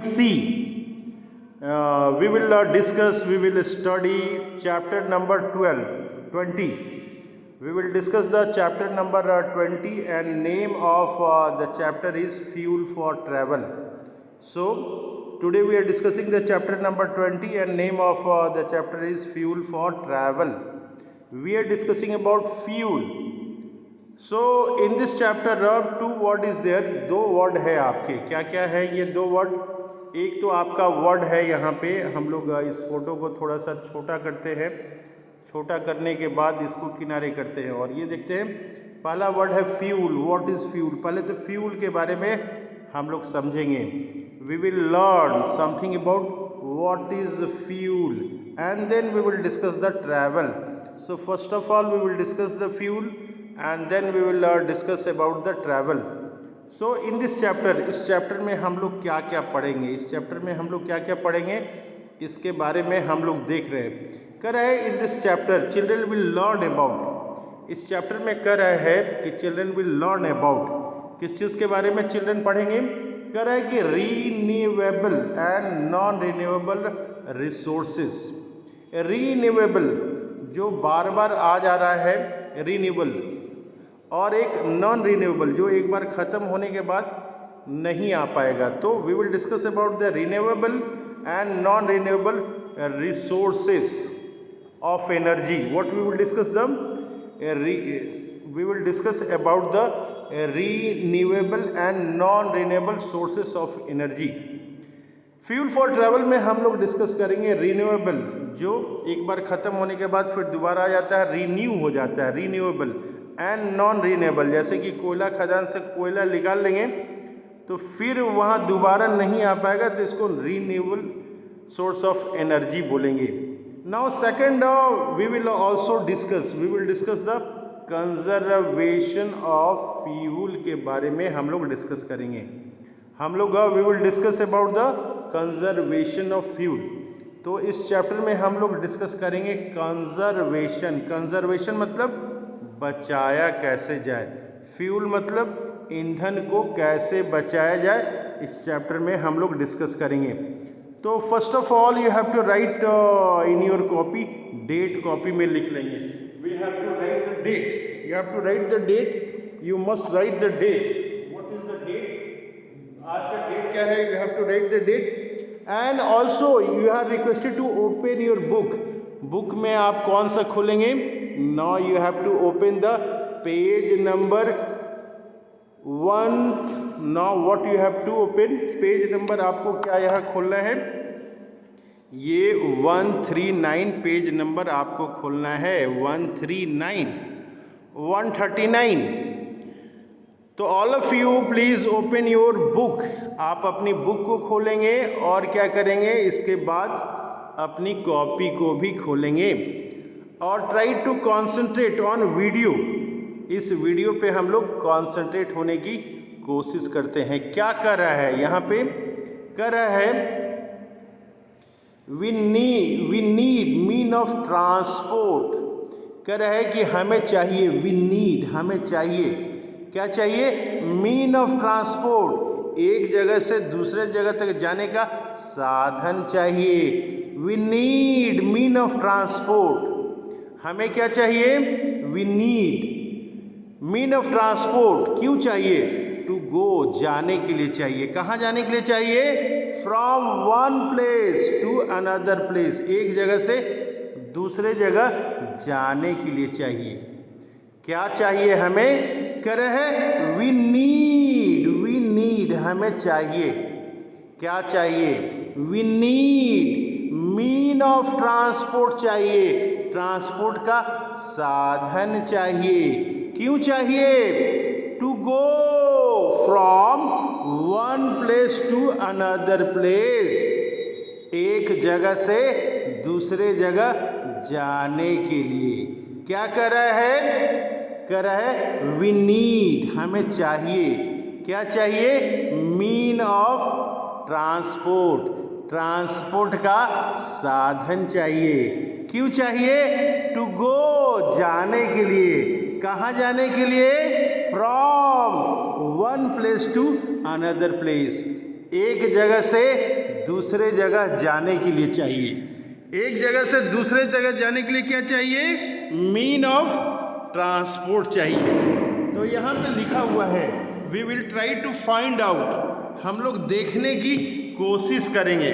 see, we will discuss, we will study chapter number 20. We will discuss the chapter number 20 and name of the chapter is Fuel for Travel. So today we are discussing the chapter number 20 and name of the chapter is Fuel for Travel. We are discussing about fuel. So in this chapter two word is there, दो word है आपके, क्या क्या है ये दो word. एक तो आपका वर्ड है यहाँ पे, हम लोग इस फोटो को थोड़ा सा छोटा करते हैं, छोटा करने के बाद इसको किनारे करते हैं और ये देखते हैं पहला वर्ड है फ्यूल। What is fuel? पहले तो फ्यूल के बारे में हम लोग समझेंगे। We will learn something about what is fuel and then we will discuss the travel. So first of all we will discuss the fuel and then we will discuss about the travel. So in this chapter, इस chapter में हम लोग क्या क्या पढ़ेंगे, इस chapter में हम लोग क्या क्या पढ़ेंगे इसके बारे में हम लोग देख रहे हैं। कह रहे हैं in this chapter children will learn about, इस चैप्टर में कह रहा है कि चिल्ड्रन विल लर्न अबाउट, किस चीज़ के बारे में चिल्ड्रन पढ़ेंगे। कह रहा है कि renewable and non renewable resources. Renewable जो बार बार आ जा रहा है, रीन्यूएबल, और एक नॉन रीन्यूएबल जो एक बार ख़त्म होने के बाद नहीं आ पाएगा। तो we will discuss about the renewable and non renewable resources of energy. What we will discuss the we will discuss about the renewable and non renewable sources of energy. Fuel for travel में हम लोग discuss करेंगे renewable जो एक बार ख़त्म होने के बाद फिर दोबारा आ जाता है, रीन्यू हो जाता है, रीन्यूएबल एंड नॉन रीन्यूएबल। जैसे कि कोयला खदान से कोयला निकाल लेंगे तो फिर वहाँ दोबारा नहीं आ पाएगा, तो इसको रीन्यूएबल सोर्स ऑफ एनर्जी बोलेंगे। Now second we will also discuss, we will discuss the conservation of fuel के बारे में हम लोग डिस्कस करेंगे। हम लोग we will discuss about the conservation of fuel. तो इस चैप्टर में हम लोग डिस्कस करेंगे कंजर्वेशन। कंजर्वेशन मतलब बचाया कैसे जाए, फ्यूल मतलब ईंधन को कैसे बचाया जाए, इस चैप्टर में हम लोग डिस्कस करेंगे। तो first of all you have to write in your copy, date copy में लिख लेंगे। We have to write the date, you have to write the date, you must write the date. What is the date? आज का date क्या है? You have to write the date and also you are requested to open your book. Book में आप कौन सा खोलेंगे? Now you have to open the page number 1. Now what you have to open? Page number आपको क्या यहाँ खोलना है? ये 139 पेज नंबर आपको खोलना है, 139, 139। तो all of you please open your book. आप अपनी बुक को खोलेंगे और क्या करेंगे, इसके बाद अपनी कॉपी को भी खोलेंगे और try to concentrate on video. इस वीडियो पे हम लोग कॉन्सेंट्रेट होने की कोशिश करते हैं। क्या कर रहा है यहाँ पे? कर रहा है we need mean of transport. कर रहा है कि हमें चाहिए, वी नीड, हमें चाहिए, क्या चाहिए? मीन ऑफ ट्रांसपोर्ट, एक जगह से दूसरे जगह तक जाने का साधन चाहिए। We need mean of transport, हमें क्या चाहिए? We need mean of transport. क्यों चाहिए? टू गो, जाने के लिए चाहिए। कहाँ जाने के लिए चाहिए? From one place to another place, एक जगह से दूसरे जगह जाने के लिए चाहिए। क्या चाहिए हमें? कह रहे हैं वी नीड, हमें चाहिए, क्या चाहिए? We need mean of transport चाहिए, ट्रांसपोर्ट का साधन चाहिए। क्यों चाहिए? To go from one place to another place, एक जगह से दूसरे जगह जाने के लिए। क्या कर रहा है? कर रहा है वी नीड, हमें चाहिए, क्या चाहिए? मीन ऑफ ट्रांसपोर्ट, ट्रांसपोर्ट का साधन चाहिए। क्यों चाहिए? टू गो, जाने के लिए। कहाँ जाने के लिए? From one place to another place, एक जगह से दूसरे जगह जाने के लिए चाहिए। एक जगह से दूसरे जगह जाने के लिए क्या चाहिए? मीन ऑफ ट्रांसपोर्ट चाहिए। तो यहाँ पे लिखा हुआ है we will try to find out, हम लोग देखने की कोशिश करेंगे।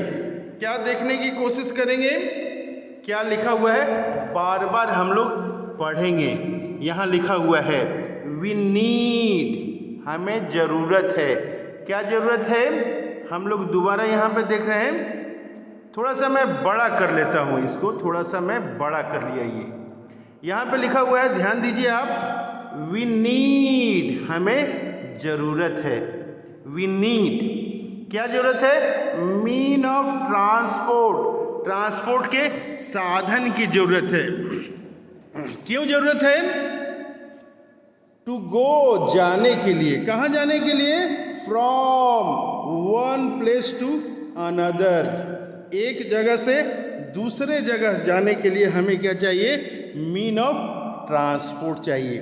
क्या देखने की कोशिश करेंगे? क्या लिखा हुआ है? बार बार हम लोग पढ़ेंगे। यहाँ लिखा हुआ है वी नीड, हमें ज़रूरत है। क्या ज़रूरत है? हम लोग दोबारा यहाँ पे देख रहे हैं, थोड़ा सा मैं बड़ा कर लेता हूँ इसको, थोड़ा सा मैं बड़ा कर लिया। ये यहाँ पे लिखा हुआ है, ध्यान दीजिए आप, वी नीड, हमें ज़रूरत है। वी नीड, क्या ज़रूरत है? मीन ऑफ ट्रांसपोर्ट, ट्रांसपोर्ट के साधन की ज़रूरत है। क्यों ज़रूरत है? टू गो, जाने के लिए। कहाँ जाने के लिए? From one place to another, एक जगह से दूसरे जगह जाने के लिए हमें क्या चाहिए? मीन ऑफ ट्रांसपोर्ट चाहिए।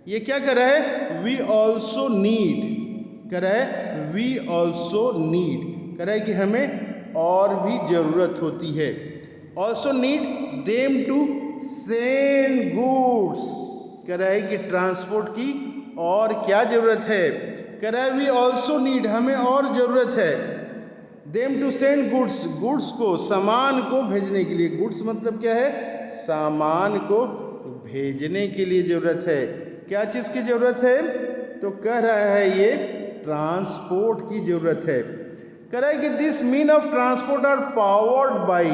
ये क्या कर रहा है? वी ऑल्सो नीड कर रहा है, वी ऑल्सो नीड कर रहा है कि हमें और भी ज़रूरत होती है। Also need them to send goods, कह रहा है कि ट्रांसपोर्ट की और क्या ज़रूरत है? कह रहा है वी ऑल्सो नीड, हमें और ज़रूरत है। Them to send goods, goods को, सामान को भेजने के लिए। गुड्स मतलब क्या है? सामान को भेजने के लिए ज़रूरत है। क्या चीज़ की ज़रूरत है? तो कह रहा है ये ट्रांसपोर्ट की ज़रूरत है। कह रहा है कि this mean of transport are powered by,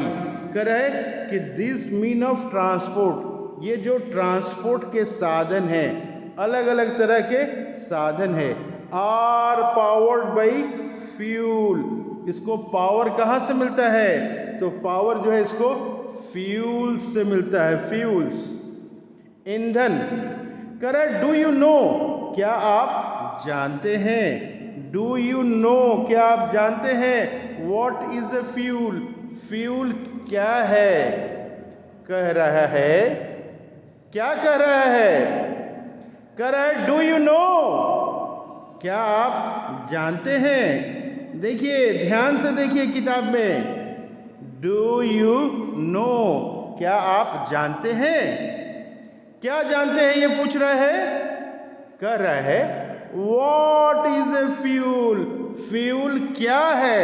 कह रहा है कि दिस मीन ऑफ ट्रांसपोर्ट, ये जो ट्रांसपोर्ट के साधन हैं, अलग अलग तरह के साधन हैं, आर पावर्ड बाई फ्यूल। इसको पावर कहाँ से मिलता है? तो पावर जो है इसको फ्यूल से मिलता है, फ्यूल्स, ईंधन। कह रहा है डू यू नो, क्या आप जानते हैं? डू यू नो, क्या आप जानते हैं? What is a fuel, fuel क्या है? कह रहा है, क्या कह रहा है? कह रहा है डू यू नो, क्या आप जानते हैं? देखिए, ध्यान से देखिए किताब में, डू यू नो, क्या आप जानते हैं? क्या जानते हैं ये पूछ रहा है। कह रहा है what is a fuel, fuel क्या है?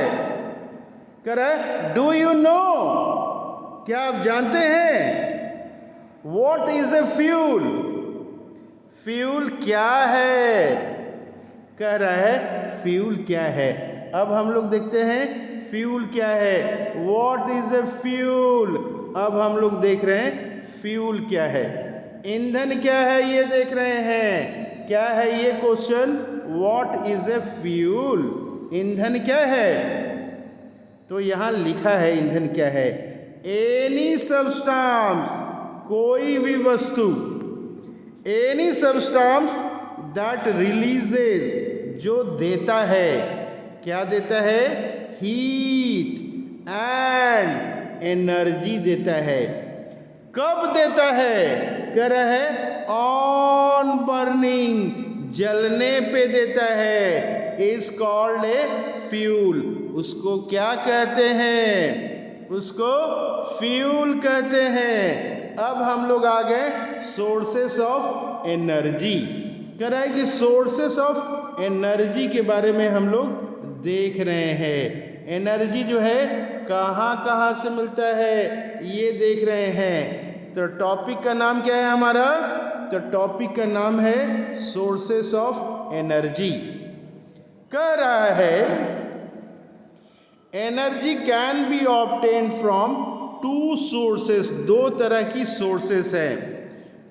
कह रहा है डू यू नो, क्या आप जानते हैं? What is a fuel, fuel क्या है? कह रहा है फ्यूल क्या है। अब हम लोग देखते हैं फ्यूल क्या है। व्हाट इज ए फ्यूल, अब हम लोग देख रहे हैं फ्यूल क्या है। ईंधन क्या है ये देख रहे हैं। क्या है ये question? What is a fuel, ईंधन क्या है? तो यहाँ लिखा है ईंधन क्या है। एनी सब्सटेंस, कोई भी वस्तु, एनी सब्सटेंस दैट रिलीजेज, जो देता है, क्या देता है? हीट एंड एनर्जी देता है। कब देता है? कह रहा है ऑन बर्निंग, जलने पे देता है। इज कॉल्ड ए फ्यूल, उसको क्या कहते हैं? उसको फ्यूल कहते हैं। अब हम लोग आ गए सोर्सेस ऑफ एनर्जी। कह रहा है कि सोर्सेस ऑफ एनर्जी के बारे में हम लोग देख रहे हैं। एनर्जी जो है कहाँ कहाँ से मिलता है ये देख रहे हैं। तो टॉपिक का नाम क्या है हमारा? तो टॉपिक का नाम है सोर्सेस ऑफ एनर्जी। कह रहा है energy can B obtain from to sources, दो तरह की सोर्सेस है।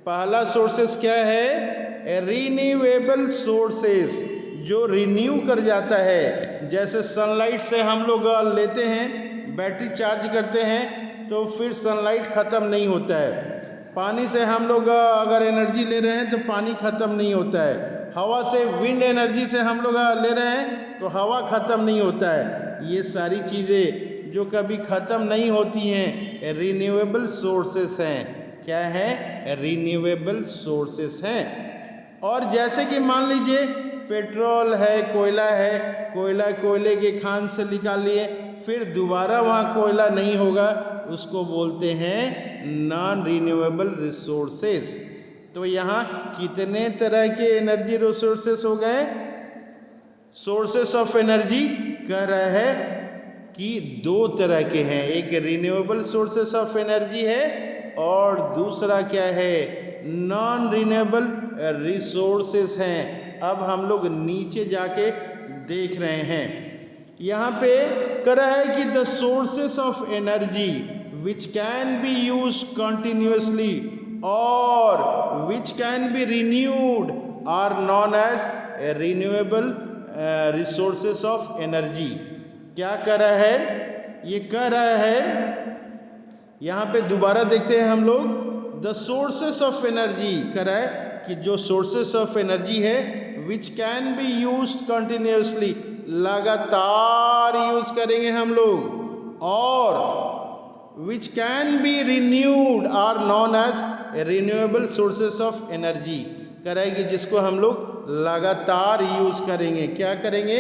पहला सोर्सेस क्या है? रिन्यूएबल सोर्सेस, जो रिन्यू कर जाता है। जैसे सनलाइट से हम लोग लेते हैं, बैटरी चार्ज करते हैं तो फिर सनलाइट ख़त्म नहीं होता है। पानी से हम लोग अगर एनर्जी ले रहे हैं तो पानी ख़त्म नहीं होता है। हवा से, विंड एनर्जी से हम लोग ले रहे हैं तो हवा ख़त्म नहीं होता है। ये सारी चीज़ें जो कभी ख़त्म नहीं होती हैं, रिन्यूएबल सोर्सेस हैं। क्या है? रिन्यूएबल सोर्सेस हैं। और जैसे कि मान लीजिए पेट्रोल है, कोयला है, कोयला कोयले के खान से निकाल लिए, फिर दोबारा वहाँ कोयला नहीं होगा, उसको बोलते हैं नॉन रिन्यूएबल रिसोर्सेस। तो यहाँ कितने तरह के एनर्जी रिसोर्सेस हो गए? सोर्सेस ऑफ एनर्जी कह रहा है कि 2 तरह के हैं, एक रिन्यूएबल सोर्सेस ऑफ एनर्जी है और दूसरा क्या है? नॉन रिन्यूएबल रिसोर्सेस हैं। अब हम लोग नीचे जाके देख रहे हैं, यहाँ पे कह रहा है कि the sources of energy which can be use continuously और which can be renewed are non as renewable resources of energy. क्या कह रहा है? ये कह रहा है, यहाँ पे दोबारा देखते हैं हम लोग, द सोर्सेस ऑफ एनर्जी कह रहा है कि जो सोर्सेस ऑफ एनर्जी है which can be use continuously, लगातार यूज करेंगे हम लोग, और which can be renewed are non as renewable sources of energy. कह रहा है कि जिसको हम लोग लगातार यूज करेंगे। क्या करेंगे?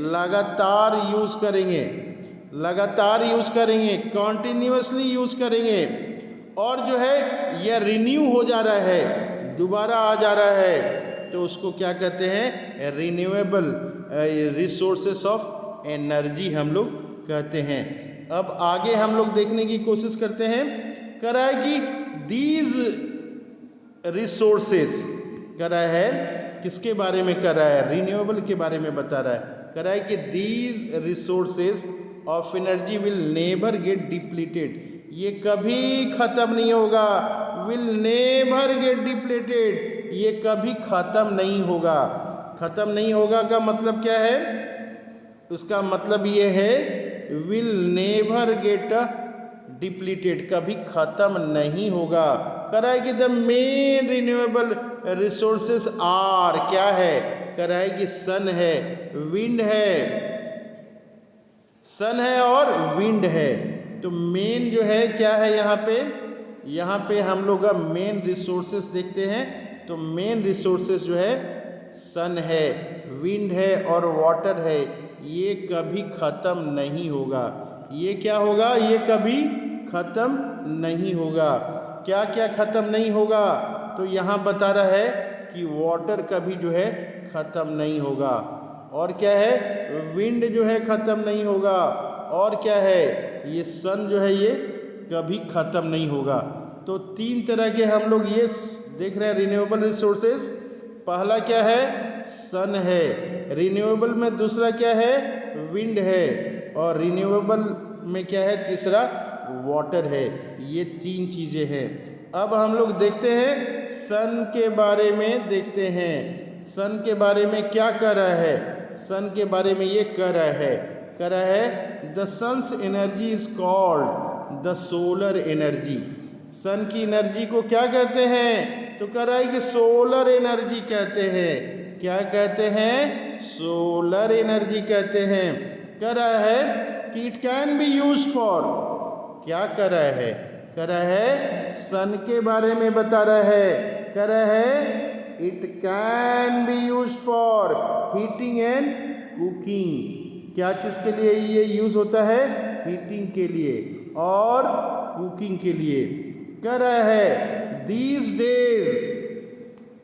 लगातार यूज करेंगे, लगातार यूज करेंगे, कॉन्टिन्यूसली यूज करेंगे, और जो है यह रिन्यू हो जा रहा है, दोबारा आ जा रहा है, तो उसको क्या कहते हैं? रिन्यूएबल रिसोर्सेस ऑफ एनर्जी हम लोग कहते हैं। अब आगे हम लोग देखने की कोशिश करते हैं। कह रहा है कि दीज रिसोर्सेस, कह रहा है किसके बारे में कर रहा है? रिन्यूएबल के बारे में बता रहा है। कह रहा है कि these resources of energy will never get depleted, ये कभी ख़त्म नहीं होगा। विल नेवर गेट डिप्लीटेड, ये कभी ख़त्म नहीं होगा। ख़त्म नहीं होगा का मतलब क्या है? उसका मतलब ये है विल नेवर गेट डिप्लीटेड, कभी ख़त्म नहीं होगा। कह रहा है कि the main renewable resources are, क्या है? कह रहा है कि सन है, विंड है, सन है और विंड है। तो मेन जो है क्या है यहाँ पे हम लोग मेन रिसोर्सेस देखते हैं। तो मेन रिसोर्सेस जो है सन है, विंड है और वाटर है। ये कभी ख़त्म नहीं होगा। ये क्या होगा? ये कभी ख़त्म नहीं होगा। क्या क्या ख़त्म नहीं होगा? तो यहाँ बता रहा है कि वाटर कभी जो है ख़त्म नहीं होगा, और क्या है? विंड जो है ख़त्म नहीं होगा, और क्या है? ये सन जो है ये कभी ख़त्म नहीं होगा। तो 3 तरह के हम लोग ये देख रहे हैं रिन्यूएबल रिसोर्सेस। पहला क्या है? सन है। रिन्यूएबल में दूसरा क्या है? विंड है। और रिन्यूएबल में क्या है? तीसरा वाटर है। ये 3 चीज़ें हैं। अब हम लोग देखते हैं सन के बारे में, देखते हैं सन के बारे में क्या कह रहा है। सन के बारे में ये कह रहा है the sun's energy is called the solar energy. Sun की एनर्जी को क्या कहते हैं? तो कह रहा है कि सोलर एनर्जी कहते हैं। क्या कहते हैं? सोलर एनर्जी कहते हैं। कह रहा है कि it can be used for, क्या कर रहा है? कह रहा है सन के बारे में बता रहा है। कह रहा है it can be used for heating and cooking. क्या चीज़ के लिए ये यूज़ होता है? हीटिंग के लिए और कुकिंग के लिए। कह रहा है दीज डेज,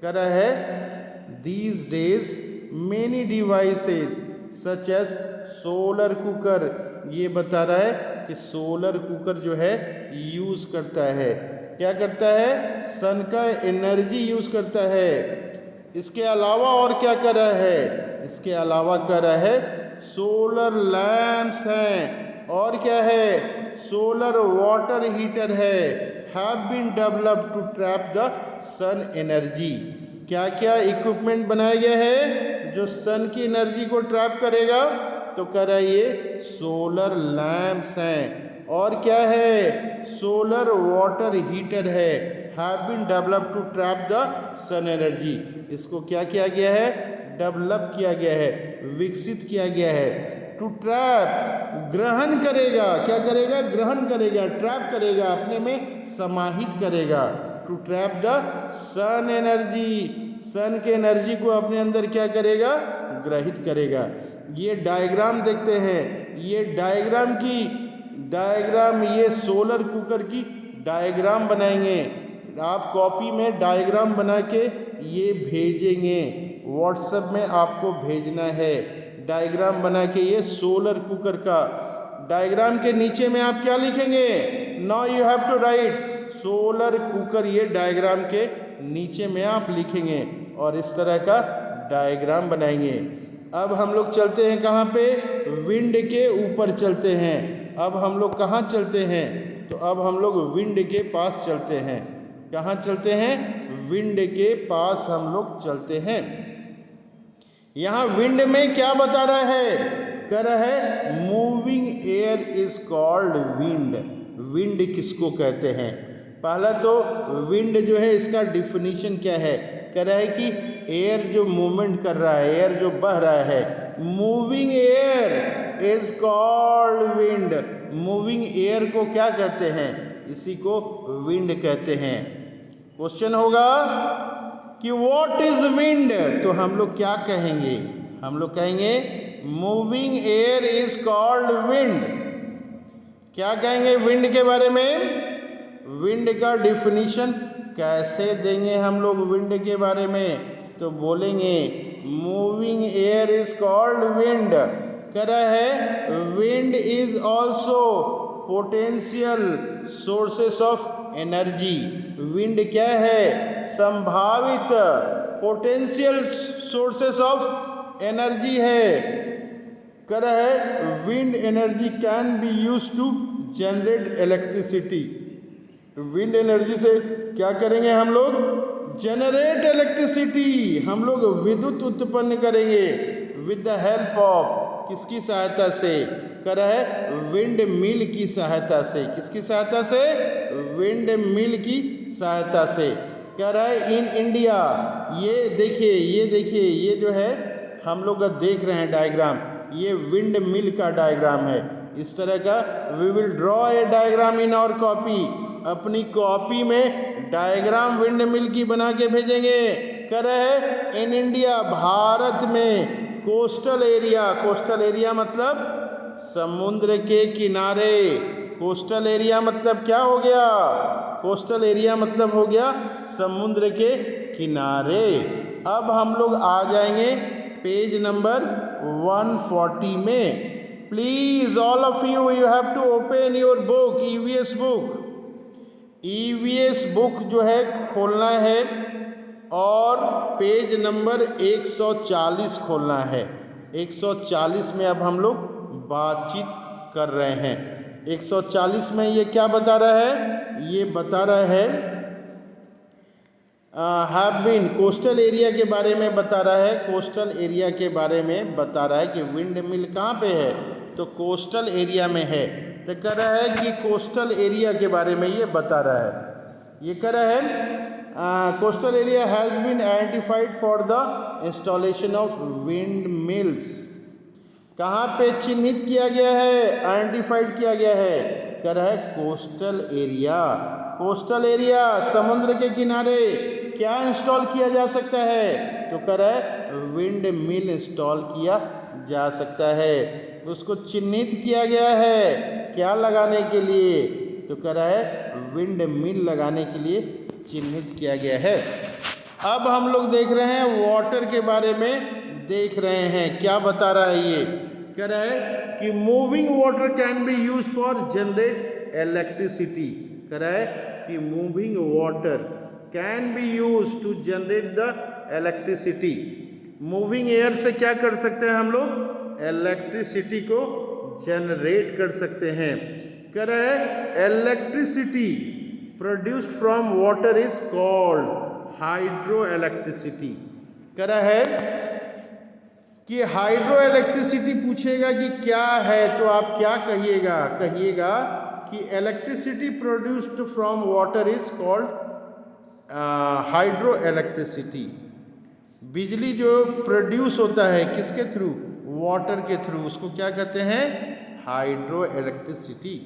कह रहा है these days many devices such as solar cooker. ये बता रहा है कि सोलर कुकर जो है यूज़ करता है, क्या करता है? सन का एनर्जी यूज़ करता है। इसके अलावा और क्या कर रहा है? इसके अलावा कर रहा है सोलर लैंप्स हैं, और क्या है? सोलर वाटर हीटर है, have been developed to trap the sun energy. क्या क्या इक्विपमेंट बनाया गया है जो सन की एनर्जी को ट्रैप करेगा? तो कह रहा है ये सोलर लैंप्स हैं, और क्या है? सोलर वाटर हीटर है, have been developed to trap the sun energy. इसको क्या किया गया है? डेवलप किया गया है, विकसित किया गया है। टू ट्रैप, ग्रहण करेगा। क्या करेगा? ग्रहण करेगा, ट्रैप करेगा, अपने में समाहित करेगा। To trap the sun energy, sun के एनर्जी को अपने अंदर क्या करेगा? ग्रहित करेगा। ये डायग्राम देखते हैं, ये डायग्राम ये सोलर कुकर की डायग्राम बनाएंगे। आप कॉपी में डायग्राम बना के ये भेजेंगे, व्हाट्सएप में आपको भेजना है। डायग्राम बना के ये सोलर कुकर का डायग्राम के नीचे में आप क्या लिखेंगे? Now you have to write solar cooker, ये डायग्राम के नीचे में आप लिखेंगे और इस तरह का डायग्राम बनाएंगे। अब हम लोग चलते हैं कहाँ पे? विंड के ऊपर चलते हैं। अब हम लोग कहाँ चलते हैं? तो अब हम लोग विंड के पास चलते हैं। कहाँ चलते हैं? विंड के पास हम लोग चलते हैं। यहाँ विंड में क्या बता रहा है? कह रहा है moving air is called wind. Wind किसको कहते हैं? पहला तो विंड जो है इसका डिफिनीशन क्या है? कह रहा है कि एयर जो मूवमेंट कर रहा है, एयर जो बह रहा है, moving air is called wind. Moving air को क्या कहते हैं? इसी को विंड कहते हैं। क्वेश्चन होगा कि व्हाट इज विंड, तो हम लोग क्या कहेंगे? हम लोग कहेंगे moving air is called wind. क्या कहेंगे विंड के बारे में? विंड का डिफिनीशन कैसे देंगे हम लोग विंड के बारे में? तो बोलेंगे moving air is called wind. कह रहा है wind is also potential sources of energy. Wind क्या है? संभावित पोटेंशियल सोर्सेस ऑफ एनर्जी है। कह रहा है wind energy can be use to generate electricity. तो विंड एनर्जी से क्या करेंगे हम लोग? जनरेट इलेक्ट्रिसिटी, हम लोग विद्युत उत्पन्न करेंगे विद द हेल्प ऑफ, किसकी सहायता से? कह रहा है विंड मिल की सहायता से। किसकी सहायता से? विंड मिल की सहायता से। कह रहा है इन इंडिया, ये देखिए ये जो है हम लोग देख रहे हैं डायग्राम, ये विंड मिल का डायग्राम है। इस तरह का we will draw a diagram in our copy. अपनी कॉपी में डायग्राम विंड मिल की बना के भेजेंगे। कह रहे हैं इन इंडिया, भारत में कोस्टल एरिया मतलब समुद्र के किनारे। कोस्टल एरिया मतलब क्या हो गया? कोस्टल एरिया मतलब हो गया समुद्र के किनारे। अब हम लोग आ जाएंगे पेज नंबर 140 में। Please all of you have to open your book, EVS book. EVS book जो है खोलना है और पेज नंबर 140 खोलना है। 140 में अब हम लोग बातचीत कर रहे हैं। 140 में ये क्या बता रहा है? ये बता रहा है हैव बीन, कोस्टल एरिया के बारे में बता रहा है। कोस्टल एरिया के बारे में बता रहा है कि विंड मिल कहाँ पे है? तो कोस्टल एरिया में है। तो कह रहा है कि कोस्टल एरिया के बारे में ये बता रहा है। ये कह रहा है coastal area has been identified for the installation of wind mills. कहाँ पे चिन्हित किया गया है? आइडेंटिफाइड किया गया है। कह रहा है कोस्टल एरिया। कोस्टल एरिया समुद्र के किनारे क्या इंस्टॉल किया जा सकता है? तो कह रहा है विंड मिल इंस्टॉल किया जा सकता है। उसको चिन्हित किया गया है क्या लगाने के लिए? तो कह रहा है विंड मिल लगाने के लिए चिन्हित किया गया है। अब हम लोग देख रहे हैं वाटर के बारे में देख रहे हैं। क्या बता रहा है ये? कह रहा है कि moving water can be use for generate electricity. कह रहा है कि moving water can be use to generate the electricity. Moving air से क्या कर सकते हैं हम लोग? इलेक्ट्रिसिटी को जनरेट कर सकते हैं। कह रहा है electricity produced from water is called hydro electricity. कह रहा है कि हाइड्रो इलेक्ट्रिसिटी पूछेगा कि क्या है तो आप क्या कहिएगा? कहिएगा कि electricity produced from water is called hydro electricity. बिजली जो प्रोड्यूस होता है किसके थ्रू? वाटर के थ्रू, उसको क्या कहते हैं? Hydro electricity.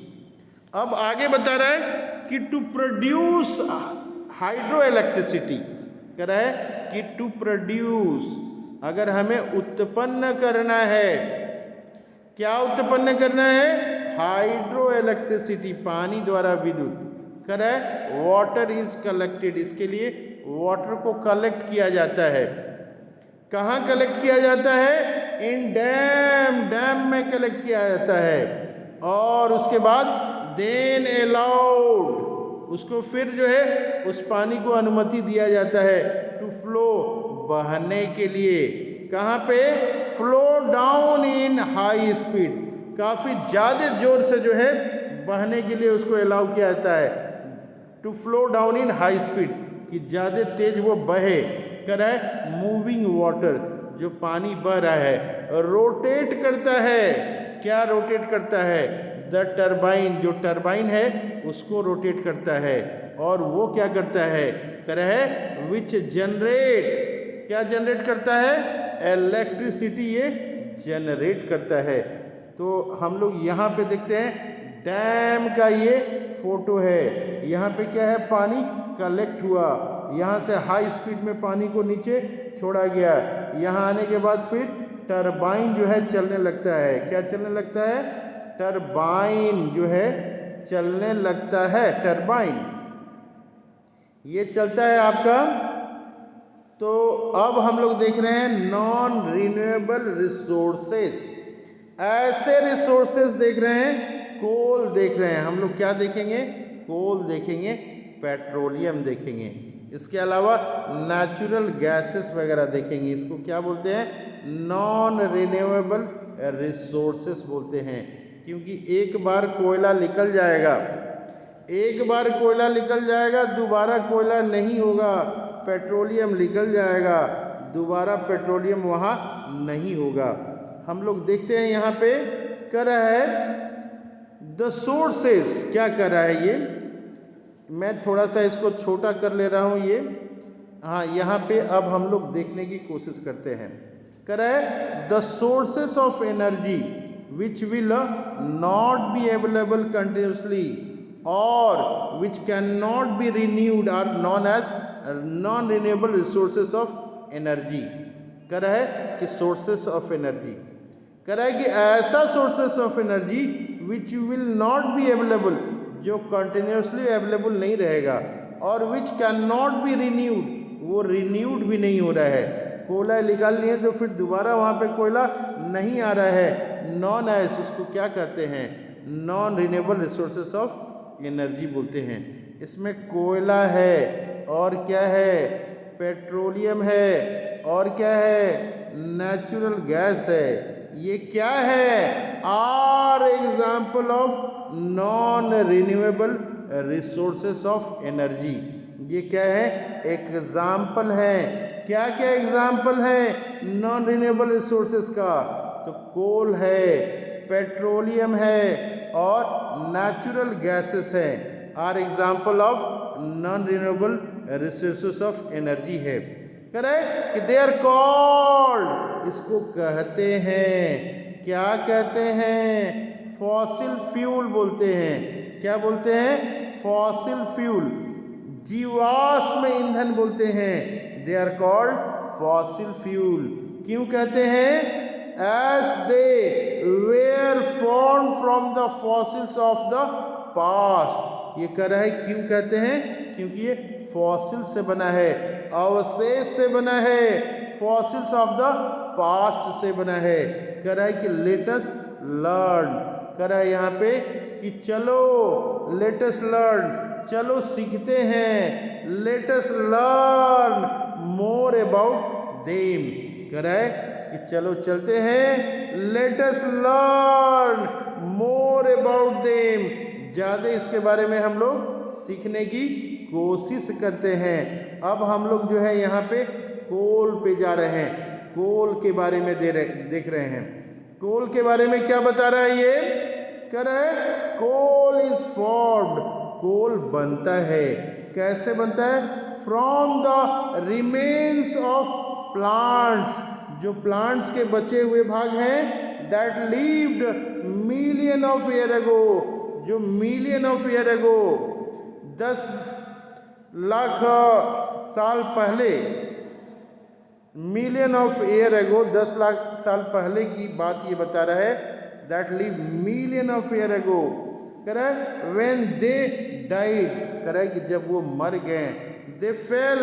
अब आगे बता रहा है कि टू प्रोड्यूस हाइड्रो इलेक्ट्रिसिटी, कह रहा है कि टू प्रोड्यूस अगर हमें उत्पन्न करना है, क्या उत्पन्न करना है? हाइड्रो इलेक्ट्रिसिटी, पानी द्वारा विद्युत। करे वाटर इज कलेक्टेड, इसके लिए वाटर को कलेक्ट किया जाता है। कहाँ कलेक्ट किया जाता है? इन डैम, डैम में कलेक्ट किया जाता है। और उसके बाद देन अलाउड, उसको फिर जो है उस पानी को अनुमति दिया जाता है टू फ्लो, बहने के लिए। कहाँ पे? Flow down in high speed, काफ़ी ज़्यादा जोर से जो है बहने के लिए उसको अलाउ किया जाता है। To flow down in high speed, कि ज़्यादा तेज वो बहे। कर रहा है मूविंग वाटर, जो पानी बह रहा है, रोटेट करता है। क्या रोटेट करता है? द टरबाइन, जो टरबाइन है उसको रोटेट करता है। और वो क्या करता है? कर रहा है विच जनरेट, क्या जनरेट करता है? इलेक्ट्रिसिटी ये जनरेट करता है। तो हम लोग यहाँ पे देखते हैं डैम का ये फोटो है। यहाँ पे क्या है? पानी कलेक्ट हुआ, यहाँ से हाई स्पीड में पानी को नीचे छोड़ा गया। यहाँ आने के बाद फिर टरबाइन जो है चलने लगता है। क्या चलने लगता है? टरबाइन जो है चलने लगता है। टरबाइन ये चलता है आपका। तो अब हम लोग देख रहे हैं नॉन रिन्यूएबल रिसोर्सेस। ऐसे रिसोर्सेस देख रहे हैं, कोल देख रहे हैं हम लोग। क्या देखेंगे? कोल देखेंगे, पेट्रोलियम देखेंगे, इसके अलावा नेचुरल गैसेस वगैरह देखेंगे। इसको क्या बोलते हैं? नॉन रिन्यूएबल रिसोर्सेस बोलते हैं। क्योंकि एक बार कोयला निकल जाएगा, एक बार कोयला निकल जाएगा, दोबारा कोयला नहीं होगा। पेट्रोलियम निकल जाएगा, दोबारा पेट्रोलियम वहाँ नहीं होगा। हम लोग देखते हैं यहाँ पे कर रहा है द सोर्सेस। क्या कर रहा है ये? मैं थोड़ा सा इसको छोटा कर ले रहा हूँ ये। हाँ, यहाँ पे अब हम लोग देखने की कोशिश करते हैं। कर रहा है the sources of energy which will not be available continuously और which can not be renewed are non as non renewable resources of energy. कर रहा है कि सोर्सेस ऑफ एनर्जी, कर रहा है कि ऐसा sources of energy which will not be available, जो कंटिन्यूसली अवेलेबल नहीं रहेगा, और which can not be renewed, वो रिन्यूड भी नहीं हो रहा है। कोयला निकाल लिए तो फिर दोबारा वहाँ पे कोयला नहीं आ रहा है। नॉन एस, उसको क्या कहते हैं? Non renewable resources of energy बोलते हैं। इसमें कोयला है और क्या है? पेट्रोलियम है और क्या है? नेचुरल गैस है। ये क्या है? Are example of non renewable resources of energy. ये क्या है? एग्जाम्पल है। क्या क्या एग्जाम्पल है नॉन रिन्यूएबल रिसोर्सेस का? तो कोल है, पेट्रोलियम है और नेचुरल गैसेस है। Are example of non renewable resources of energy है। करेक्ट कि दे आर कॉल्ड, इसको कहते हैं, क्या कहते हैं? फॉसिल फ्यूल बोलते हैं। क्या बोलते हैं? फॉसिल फ्यूल, जीवाश्म ईंधन बोलते हैं। They are called fossil fuel. क्यों कहते हैं? As they were form from the fossils of the past. ये कह रहा है क्यों कहते हैं? क्योंकि ये फॉसिल से बना है, अवशेष से बना है, फॉसिल्स ऑफ द पास्ट से बना है। कह रहा है कि लेटस लर्न, कह रहा है यहाँ पे कि चलो लेटस लर्न, चलो सीखते हैं। Let's learn more about them, कह रहा है कि चलो चलते हैं। Let's learn more about them, ज़्यादा इसके बारे में हम लोग सीखने की कोशिश करते हैं। अब हम लोग जो है यहाँ पे कोल पे जा रहे हैं, कोल के बारे में देख रहे हैं। कोल के बारे में क्या बता रहा है ये? कह रहा है कोल इज फॉर्म्ड, कोल बनता है। कैसे बनता है? From the remains of plants, जो प्लांट्स के बचे हुए भाग हैं, that lived million of year ago, जो million of year ago 10 lakh साल पहले million of year ago, 10 lakh साल पहले की बात ये बता रहा है, that live million of year ago, कह रहा है व्हेन दे डाइड, कह रहा है कि जब वो मर गए, दे फेल,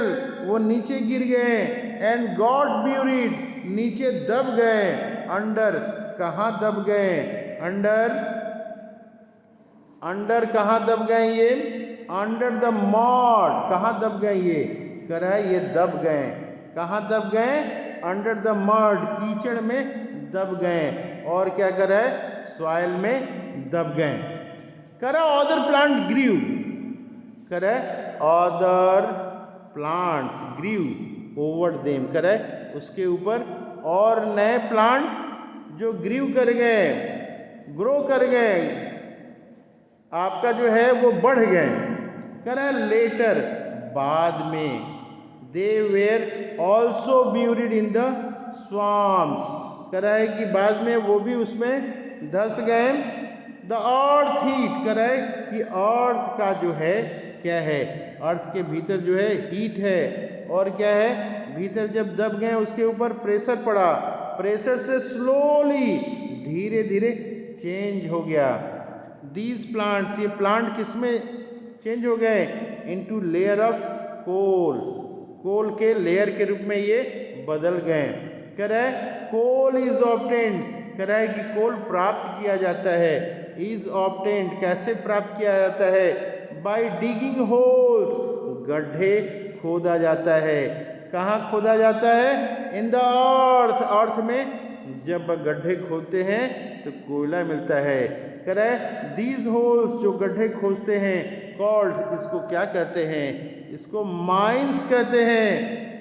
वो नीचे गिर गए, एंड गॉड ब्यूरिड, नीचे दब गए, अंडर, कहाँ दब गए, अंडर, अंडर कहाँ दब गए ये, अंडर द मॉड, कहाँ दब गए ये, कह रहा है ये दब गए, कहाँ दब गए, अंडर द मड, कीचड़ में दब गए, और क्या कर रहा है, सॉइल में दब गए, कह रहा अदर प्लांट ग्रीव, कह रहा है other plants grew over them, कह रहा है उसके ऊपर और नए प्लांट जो ग्रीव कर गए, ग्रो कर गए, आपका जो है वो बढ़ गए, कह रहा है लेटर, बाद में, they were also buried in the swamps, कह रहा है कि बाद में वो भी उसमें धंस गए, द अर्थ हीट, कह रहा है कि अर्थ का जो है क्या है, अर्थ के भीतर जो है हीट है, और क्या है, भीतर जब दब गए उसके ऊपर प्रेशर पड़ा, प्रेशर से स्लोली, धीरे धीरे चेंज हो गया, दीज प्लांट्स, ये प्लांट किस में चेंज हो गए, इनटू लेयर ऑफ कोल, कोल के लेयर के रूप में ये बदल गए, कह रहा है कोल इज ऑब्टेन्ड, कह रहा है कि कोल प्राप्त किया जाता है, इज ऑब्टेन्ड, कैसे प्राप्त किया जाता है, बाय डिगिंग होल्स, गड्ढे खोदा जाता है, कहाँ खोदा जाता है, इन द अर्थ, अर्थ में जब गड्ढे खोदते हैं तो कोयला मिलता है, कह रहा है दीज होल्स, जो गड्ढे खोदते हैं, कॉल्ड, इसको क्या कहते हैं, इसको माइंस कहते हैं,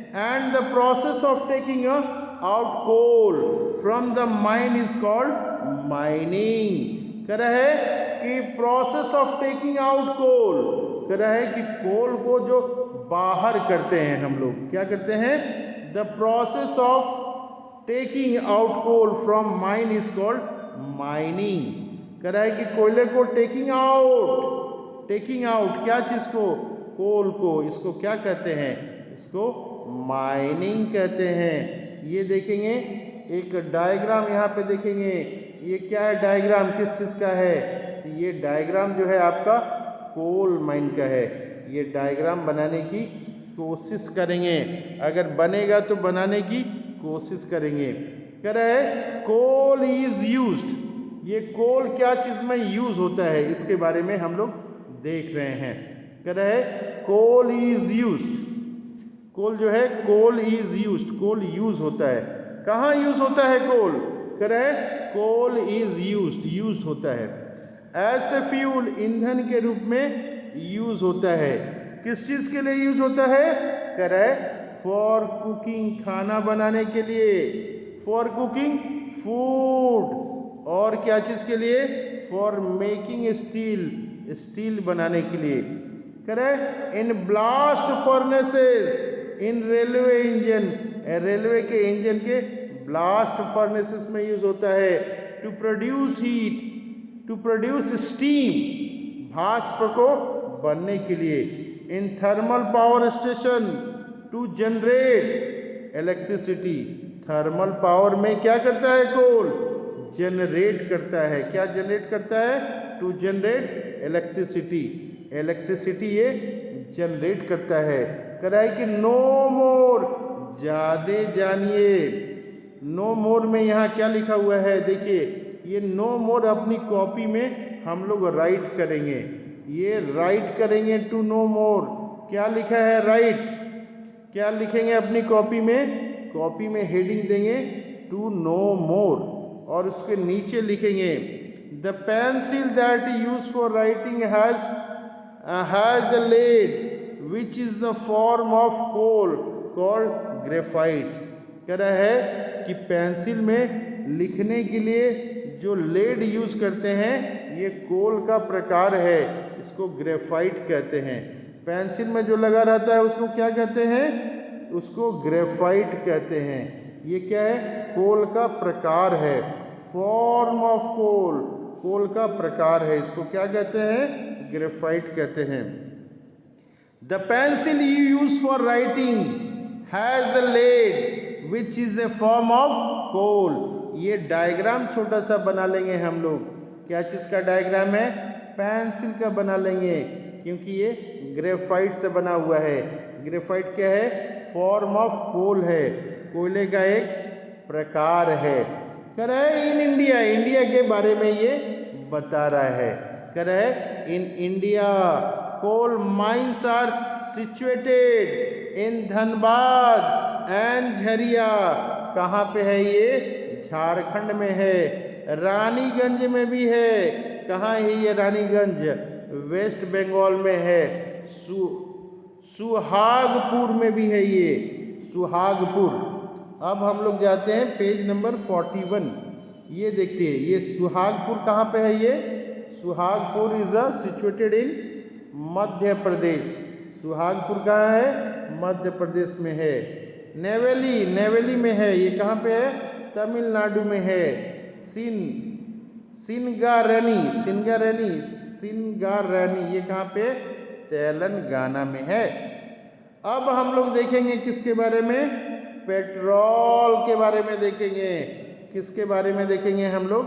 and the process of taking out coal from the mine is called mining, कह रहा है कि process of taking out coal, कह रहा है कि कोल को जो बाहर करते हैं हम लोग, क्या करते हैं, the process of taking out coal from mine is called mining, कह रहा है कि कोयले को टेकिंग आउट, टेकिंग आउट क्या चीज़ को, कोल को, इसको क्या कहते हैं, इसको माइनिंग कहते हैं। ये देखेंगे एक डायग्राम यहाँ पे देखेंगे, ये क्या है डायग्राम, किस चीज़ का है, तो ये डायग्राम जो है आपका कोल माइन का है। ये डायग्राम बनाने की कोशिश करेंगे, अगर बनेगा तो बनाने की कोशिश करेंगे। कह रहा है कोल इज यूज्ड, ये कोल क्या चीज़ में यूज़ होता है इसके बारे में हम लोग देख रहे हैं। कह रहा है कोल इज यूज्ड, कोल जो है coal is used, coal use होता है, कहाँ यूज होता है कोल, कह रहा है कोल इज यूज्ड, यूज होता है एज ए फ्यूल, ईंधन के रूप में यूज होता है। किस चीज़ के लिए यूज होता है, कह रहा है फॉर कुकिंग, खाना बनाने के लिए, फॉर कुकिंग फूड, और क्या चीज़ के लिए, फॉर मेकिंग स्टील, स्टील बनाने के लिए। कह रहा है in blast furnaces, in railway engine, railway के इंजन के ब्लास्ट फर्नेसेस में यूज होता है। To produce heat, to produce steam, भाप को बनने के लिए। In thermal power station, to generate electricity, thermal power में क्या करता है कोल, जनरेट करता है, क्या जनरेट करता है, टू जनरेट इलेक्ट्रिसिटी, इलेक्ट्रिसिटी ये जनरेट करता है। कह रहा है कि नो मोर, ज़्यादा जानिए, नो मोर में यहाँ क्या लिखा हुआ है देखिए, ये नो मोर अपनी कॉपी में हम लोग राइट करेंगे, ये राइट करेंगे टू नो मोर, क्या लिखा है राइट, क्या लिखेंगे अपनी कॉपी में, कॉपी में हेडिंग देंगे टू नो मोर, और उसके नीचे लिखेंगे the pencil that use for writing has a lead which is the form of coal called graphite. कह रहा है कि पेंसिल में लिखने के लिए जो लेड यूज करते हैं ये कोल का प्रकार है, इसको ग्रेफाइट कहते हैं। पेंसिल में जो लगा रहता है उसको क्या कहते हैं, उसको ग्रेफाइट कहते हैं। ये क्या है, कोल का प्रकार है, फॉर्म ऑफ कोल, कोल का प्रकार है, इसको क्या कहते हैं, ग्रेफाइट कहते हैं। The pencil you use for writing has the lead which is a form of coal. ये डायग्राम छोटा सा बना लेंगे हम लोग। क्या चीज़ का डायग्राम है? पेंसिल का बना लेंगे, क्योंकि ये ग्रेफाइट से बना हुआ है। ग्रेफाइट क्या है? फॉर्म ऑफ कोल है, कोयले का एक प्रकार है। कह रहा है इन इंडिया, इंडिया के बारे में ये बता रहा है। कह रहा है in India coal mines are situated in Dhanbad and Jharia. कहाँ पे है ये? झारखंड में है। रानीगंज में भी है। कहाँ है ये रानीगंज? वेस्ट बंगाल में है। सुहागपुर में भी है ये, सुहागपुर। अब हम लोग जाते हैं पेज नंबर 41। ये देखते हैं, ये सुहागपुर कहाँ पे है? ये Suhagpur is situated in Madhya Pradesh. Suhagpur कहाँ है? मध्य प्रदेश में है। नेवेली, नेवेली में है। ये कहाँ पे है? तमिलनाडु में है। सिंगारेनी, सिंगारेनी, सिंगारेनी, ये कहाँ पे? तेलंगाना में है। अब हम लोग देखेंगे किसके बारे में? पेट्रोल के बारे में देखेंगे। किसके बारे में देखेंगे हम लोग?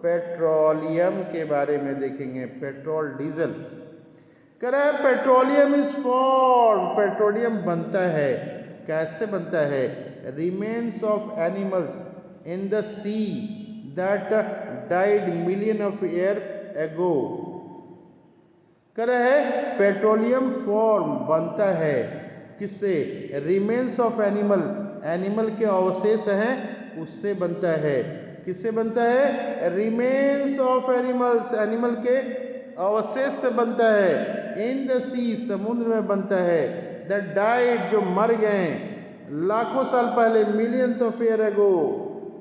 पेट्रोलियम के बारे में देखेंगे। Petrol, diesel. कह रहा है पेट्रोलियम इज फॉर्म, पेट्रोलियम बनता है। कैसे बनता है? Remains of animals in the see that died million of year ago. कह रहा है पेट्रोलियम फॉर्म बनता है किससे? रिमेन्स ऑफ एनिमल, एनिमल के अवशेष हैं उससे बनता है। किससे बनता है? रिमेन्स ऑफ एनिमल्स, एनिमल के अवशेष से बनता है। इन द सी, समुद्र में बनता है। द डाइड, जो मर गए लाखों साल पहले, मिलियंस ऑफ ईयर अगो।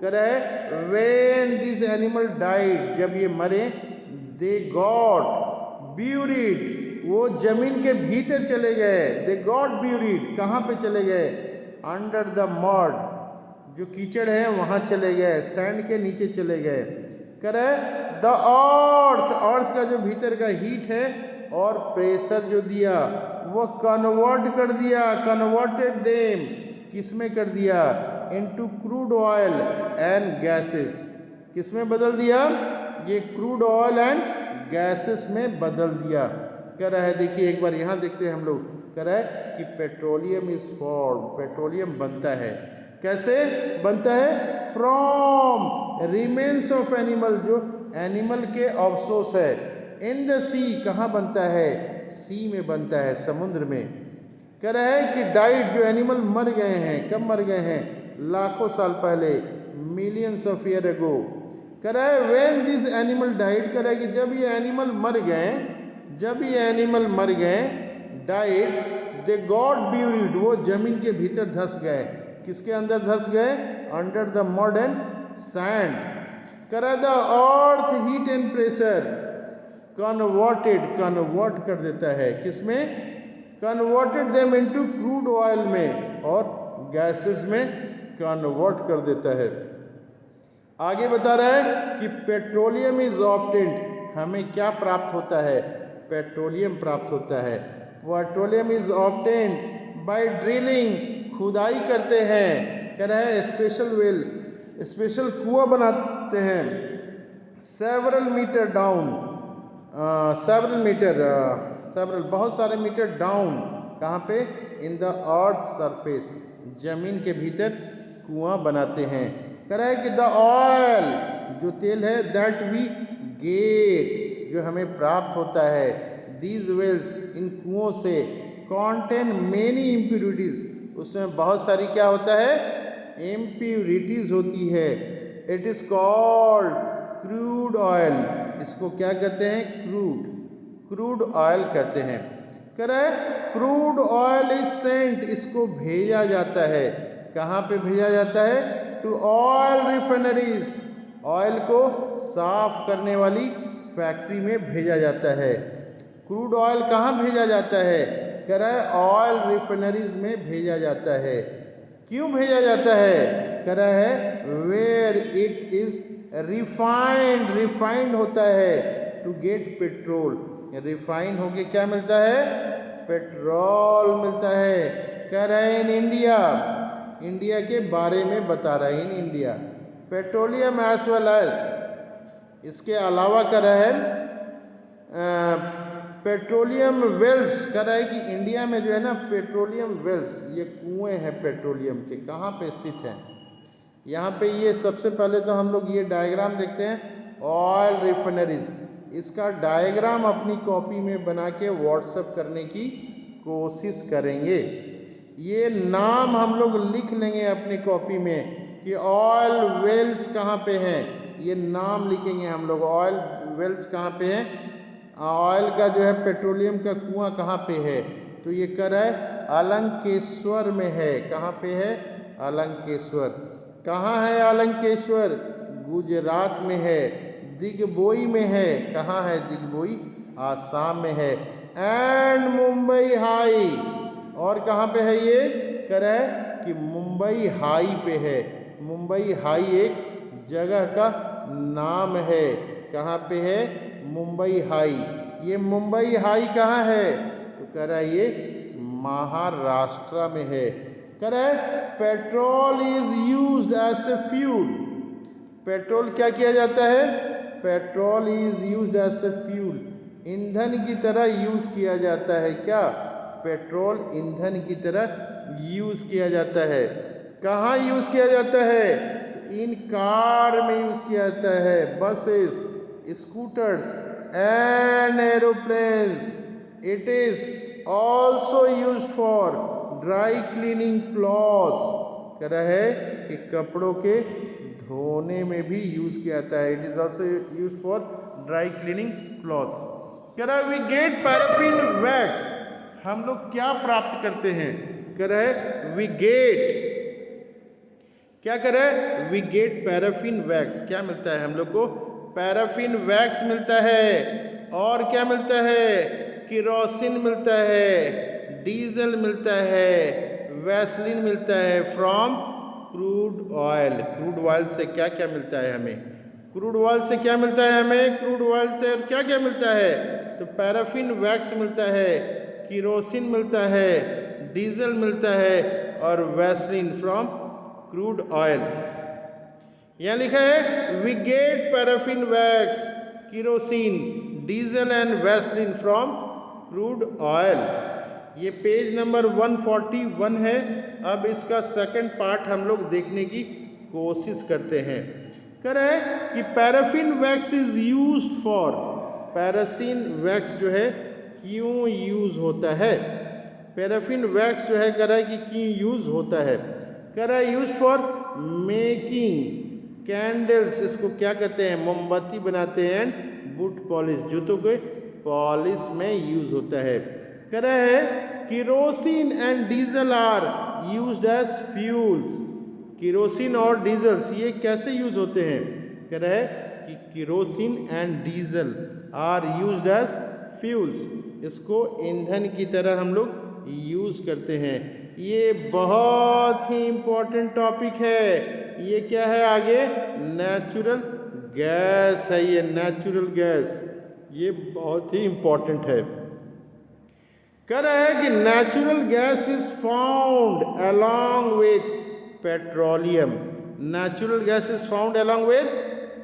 कह रहा है व्हेन दिस एनिमल डाइड, जब ये मरे, दे गॉट ब्यूरिड, वो जमीन के भीतर चले गए। दे गॉट ब्यूरिड, कहाँ पे चले गए? अंडर द मड, जो कीचड़ है वहाँ चले गए, सैंड के नीचे चले गए। कह रहा है द अर्थ, अर्थ का जो भीतर का हीट है और प्रेशर जो दिया वो कन्वर्ट कर दिया, कन्वर्टेड देम, किस में कर दिया? Into crude oil and gases. किस में बदल दिया? ये क्रूड ऑयल एंड गैसेस में बदल दिया। कह रहा है, देखिए एक बार यहाँ देखते हैं हम लोग। कह रहा है कि पेट्रोलियम इज फॉर्म, पेट्रोलियम बनता है। कैसे बनता है? फ्रॉम रिमेन्स ऑफ एनिमल, जो एनिमल के अवशेष है। इन द सी, कहाँ बनता है? सी में बनता है, समुद्र में। कह रहा है कि डाइड, जो एनिमल मर गए हैं, कब मर गए हैं? लाखों साल पहले, मिलियंस ऑफ ईयर अगो। कह रहा है व्हेन दिस एनिमल डाइड, कह रहा है कि जब ये एनिमल मर गए, जब ये एनिमल मर गए, डाइड, दे गॉट ब्यूरिड, वो जमीन के भीतर धंस गए। किसके अंदर धंस गए? Under the mud and sand. कह रहा है the earth heat and pressure converted, convert कर देता है। किसमें? Converted them into crude oil में और गैसेस में कन्वर्ट कर देता है। आगे बता रहा है कि पेट्रोलियम इज ऑब्टेन्ड, हमें क्या प्राप्त होता है? पेट्रोलियम प्राप्त होता है। Petroleum is obtained by drilling, खुदाई करते हैं। कह रहा है स्पेशल वेल, स्पेशल कुआं बनाते हैं। Several metre down, several metre, several बहुत सारे मीटर डाउन, कहाँ पे? इन द अर्थ सरफेस, जमीन के भीतर कुआं बनाते हैं। कह रहा है कि द ऑयल, जो तेल है, दैट वी गेट, जो हमें प्राप्त होता है, दीज वेल्स, इन कुओं से, कॉन्टेन मेनी इम्प्यूरिटीज, उसमें बहुत सारी क्या होता है? इम्प्यूरिटीज होती है। It is called crude oil, इसको क्या कहते हैं? क्रूड, क्रूड ऑयल कहते हैं। कह रहा है क्रूड ऑयल इज सेंट, इसको भेजा जाता है। कहाँ पे भेजा जाता है? टू ऑयल रिफाइनरीज, ऑयल को साफ करने वाली फैक्ट्री में भेजा जाता है। क्रूड ऑयल कहाँ भेजा जाता है? कह रहा है ऑयल रिफाइनरीज में भेजा जाता है। क्यों भेजा जाता है? कह रहा है where it is refined, refined होता है टू गेट पेट्रोल, रिफाइन होके क्या मिलता है? पेट्रोल मिलता है। कह रहे हैं इन इंडिया इंडिया के बारे में बता रहा है, in India. Petroleum as well as, इसके अलावा कर रहा है पेट्रोलियम वेल्स, कर रहा है कि इंडिया में जो है ना पेट्रोलियम वेल्स, ये कुएं हैं पेट्रोलियम के, कहाँ पे स्थित हैं? यहाँ पे ये सबसे पहले तो हम लोग ये डायग्राम देखते हैं, ऑयल रिफाइनरीज। इसका डायग्राम अपनी कॉपी में बना के व्हाट्सएप करने की कोशिश करेंगे। ये नाम हम लोग लिख लेंगे अपनी कॉपी में कि ऑयल वेल्स कहाँ पे हैं, ये नाम लिखेंगे हम लोग। ऑयल वेल्स कहाँ पे हैं, ऑयल का जो है पेट्रोलियम का कुआं कहाँ पे है, तो ये कर रहा है अलंकेश्वर में है। कहाँ पे है? अलंकेश्वर। कहाँ है अलंकेश्वर? गुजरात में है। दिग्बोई में है। कहाँ है दिग्बोई? आसाम में है। एंड मुंबई हाई, और कहाँ पे है ये? कह रहा है कि मुंबई हाई पे है। मुंबई हाई एक जगह का नाम है। कहाँ पे है? मुंबई हाई। ये मुंबई हाई कहाँ है? तो कह रहा है ये महाराष्ट्र में है। कह रहा है petrol is used as a fuel. Petrol क्या किया जाता है? Petrol is used as a fuel, ईंधन की तरह यूज किया जाता है। क्या? पेट्रोल ईंधन की तरह यूज किया जाता है। कहाँ यूज किया जाता है? तो इन कार में यूज किया जाता है, buses, scooters and aeroplanes. It is also used for dry cleaning clothes. कह रहा है कि कपड़ों के धोने में भी यूज किया जाता है। It is also use for dry cleaning clothes. कह रहा है वी गेट पैराफिन वैक्स। हम लोग क्या प्राप्त करते हैं? कह रहा है वी गेट, क्या कर रहा है? We get paraffin wax. क्या मिलता है हम लोग को? पैराफिन वैक्स मिलता है। और क्या मिलता है? केरोसिन मिलता है, डीजल मिलता है, वैसलीन मिलता है from crude oil. Crude oil से क्या क्या मिलता है हमें? क्रूड ऑयल से क्या मिलता है हमें? क्रूड ऑयल से और क्या क्या मिलता है? तो पैराफिन वैक्स मिलता है, केरोसिन मिलता है, डीजल मिलता है और वैसलीन फ्रॉम क्रूड ऑयल। यहाँ लिखा है we get paraffin wax, kerosene, diesel and vaseline from crude oil. ये पेज नंबर 141 है। अब इसका सेकंड पार्ट हम लोग देखने की कोशिश करते हैं। कह रहा है कि paraffin wax is used for, paraffin wax जो है क्यों यूज होता है? पैराफिन वैक्स जो है कह रहा है कि क्यों यूज होता है? कह रहा है यूज फॉर मेकिंग कैंडल्स। इसको क्या कहते हैं? मोमबत्ती बनाते हैं। एंड बूट पॉलिश, जूतों के पॉलिश में यूज होता है। कह रहा है kerosene and diesel are used as fuels. Kerosene और डीजल्स ये कैसे यूज होते हैं? कह रहा है कि kerosene and diesel are used as fuels. इसको ईंधन की तरह हम लोग यूज करते हैं। ये बहुत ही इम्पोर्टेंट टॉपिक है। ये क्या है आगे? नेचुरल गैस है। ये नेचुरल गैस ये बहुत ही इम्पोर्टेंट है। कह रहा है कि natural gas is found along with petroleum. Natural gas is found along with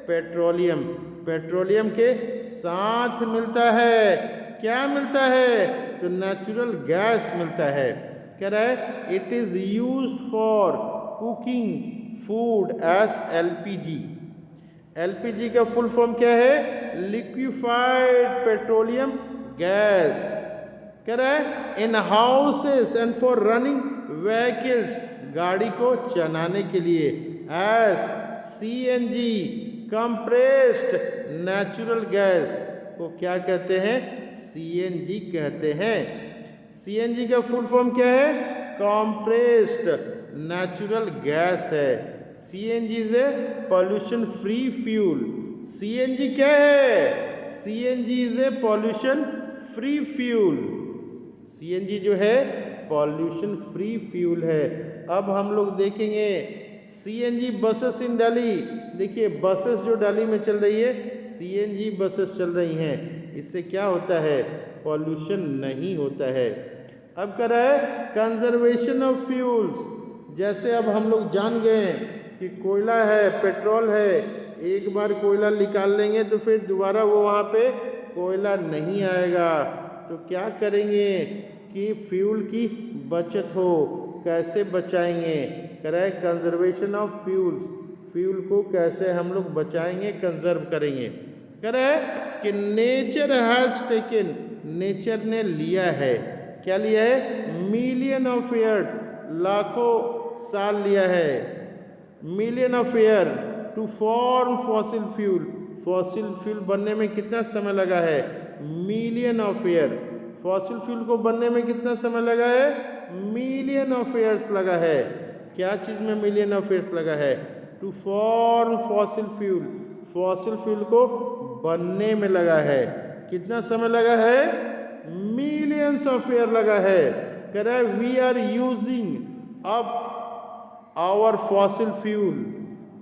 petroleum. Petroleum के साथ मिलता है। क्या मिलता है? तो नेचुरल गैस मिलता है। कह रहा है it is used for cooking food as LPG. LPG का फुल फॉर्म क्या है? Liquefied petroleum gas. कह रहा है in houses and for running vehicles, गाड़ी को चलाने के लिए। As CNG compressed natural gas को क्या कहते हैं? सीएनजी कहते हैं। सीएनजी का फुल फॉर्म क्या है? कंप्रेस्ड नेचुरल गैस है। CNG is a pollution free fuel. CNG क्या है? CNG is a pollution free fuel. CNG जो है पॉल्यूशन फ्री फ्यूल है। अब हम लोग देखेंगे सीएनजी बसेस इन दिल्ली। देखिए बसेस जो दिल्ली में चल रही है, सीएनजी बसेस चल रही हैं। इससे क्या होता है? पॉल्यूशन नहीं होता है। अब कह रहा है कंजर्वेशन ऑफ फ्यूल्स, जैसे अब हम लोग जान गए हैं कि कोयला है, पेट्रोल है, एक बार कोयला निकाल लेंगे तो फिर दोबारा वो वहाँ पे कोयला नहीं आएगा। तो क्या करेंगे कि फ्यूल की बचत हो, कैसे बचाएंगे, कह रहा है कंजर्वेशन ऑफ फ्यूल्स, फ्यूल को कैसे हम लोग बचाएंगे, कंजर्व करेंगे। कह रहा है कि नेचर हैज़ टेकन, नेचर ने लिया है, क्या लिया है, मिलियन ऑफ ईयर्स, लाखों साल लिया है, million of year to form fossil fuel, fossil fuel बनने में कितना समय लगा है, million of year, fossil fuel को बनने में कितना समय लगा है, मिलियन ऑफ ईयर्स लगा है। क्या चीज़ में मिलियन ऑफ ईयर्स लगा है, to form fossil fuel, fossil fuel को बनने में लगा है, कितना समय लगा है, मिलियंस ऑफ ईयर लगा है। कह रहा है we are using up our fossil fuel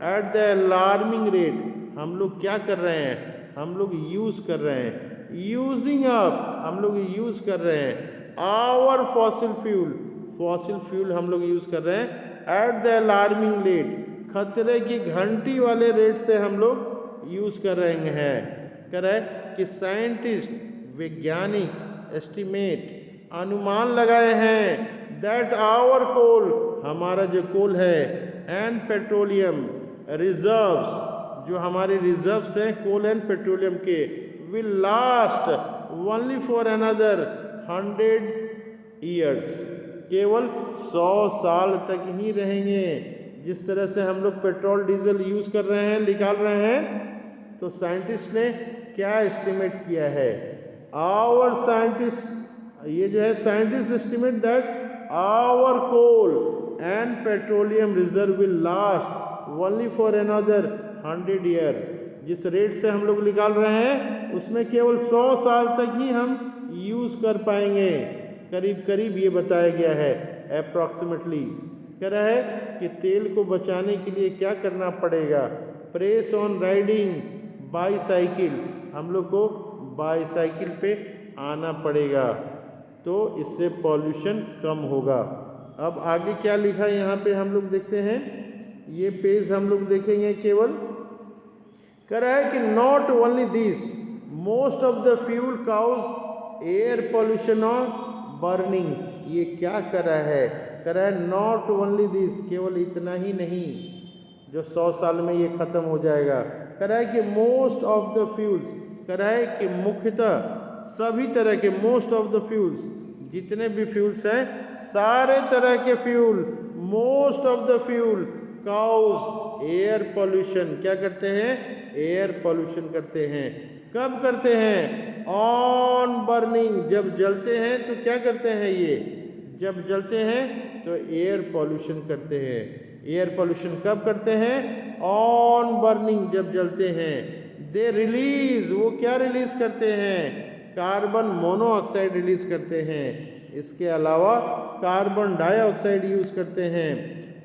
at the alarming rate, हम लोग क्या कर रहे हैं, हम लोग यूज़ कर रहे हैं, यूजिंग अप, हम लोग यूज़ कर रहे हैं our fossil fuel, fossil fuel हम लोग यूज़ कर रहे हैं एट द अलार्मिंग रेट, खतरे की घंटी वाले रेट से हम लोग यूज़ कर रहे हैं। कह रहा है कि साइंटिस्ट, वैज्ञानिक एस्टिमेट, अनुमान लगाए हैं दैट आवर कोल, हमारा जो कोल है, एंड पेट्रोलियम रिजर्व्स, जो हमारे रिजर्व्स हैं कोल एंड पेट्रोलियम के, will last only for another 100 years, केवल 100 साल तक ही रहेंगे। जिस तरह से हम लोग पेट्रोल डीजल यूज़ कर रहे हैं, निकाल रहे हैं, तो साइंटिस्ट ने क्या एस्टिमेट किया है, आवर साइंटिस्ट, ये जो है scientist estimate that our coal and petroleum reserve will last only for another 100 year, जिस रेट से हम लोग निकाल रहे हैं उसमें केवल 100 साल तक ही हम यूज़ कर पाएंगे, करीब करीब ये बताया गया है, अप्रॉक्सीमेटली। कह रहा है कि तेल को बचाने के लिए क्या करना पड़ेगा, प्रेस ऑन राइडिंग बाईसाइकिल, हम लोग को बाईसाइकिल पे आना पड़ेगा, तो इससे पॉल्यूशन कम होगा। अब आगे क्या लिखा है यहाँ पे हम लोग देखते हैं, ये पेज हम लोग देखेंगे केवल। कह रहा है कि not only this, most of the fuel cause air pollution और बर्निंग, ये क्या कर रहा है, कह रहा है नॉट ओनली दिस, केवल इतना ही नहीं जो 100 साल में ये ख़त्म हो जाएगा। कह रहा है कि मोस्ट ऑफ द फ्यूल्स, कह रहा है कि मुख्यतः सभी तरह के, मोस्ट ऑफ द फ्यूल्स, जितने भी फ्यूल्स हैं, सारे तरह के fuel, most of the fuel cause air pollution, क्या करते हैं, एयर पॉल्यूशन करते हैं। कब करते हैं, ऑन बर्निंग, जब जलते हैं तो क्या करते हैं, ये जब जलते हैं तो एयर पॉल्यूशन करते हैं। एयर पॉल्यूशन कब करते हैं, ऑन बर्निंग, जब जलते हैं। दे रिलीज, वो क्या रिलीज करते हैं, कार्बन मोनोऑक्साइड रिलीज करते हैं। इसके अलावा कार्बन डाइऑक्साइड यूज़ करते हैं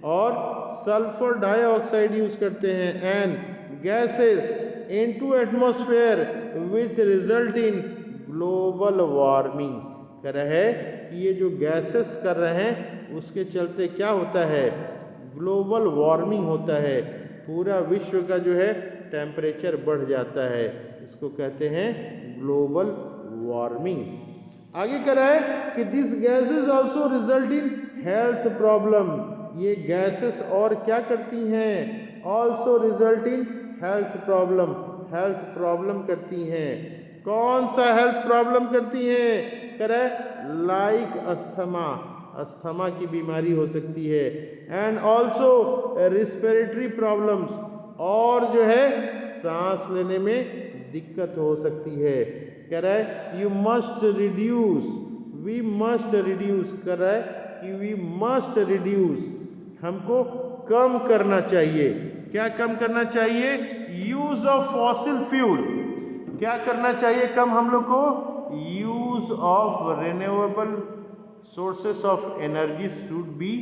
और सल्फर डाइऑक्साइड यूज़ करते हैं, and gases into atmosphere which result in global warming. कह रहा है कि ये जो गैसेस कर रहे हैं उसके चलते क्या होता है, ग्लोबल वार्मिंग होता है, पूरा विश्व का जो है टेम्परेचर बढ़ जाता है, इसको कहते हैं ग्लोबल वार्मिंग। आगे कह रहा है कि this gases also result in health problem, ये गैसेस और क्या करती हैं, also result in health problem, health problem करती हैं। कौन सा हेल्थ प्रॉब्लम करती हैं, कह रहा है लाइक अस्थमा, अस्थमा की बीमारी हो सकती है, एंड ऑल्सो रिस्पिरेटरी प्रॉब्लम्स, और जो है सांस लेने में दिक्कत हो सकती है। कह रहा है you must reduce, we must reduce, कह रहा है कि वी मस्ट रिड्यूस, हमको कम करना चाहिए। क्या कम करना चाहिए, यूज़ ऑफ फॉसिल फ्यूल, क्या करना चाहिए कम हम लोग को, use of renewable sources of energy should be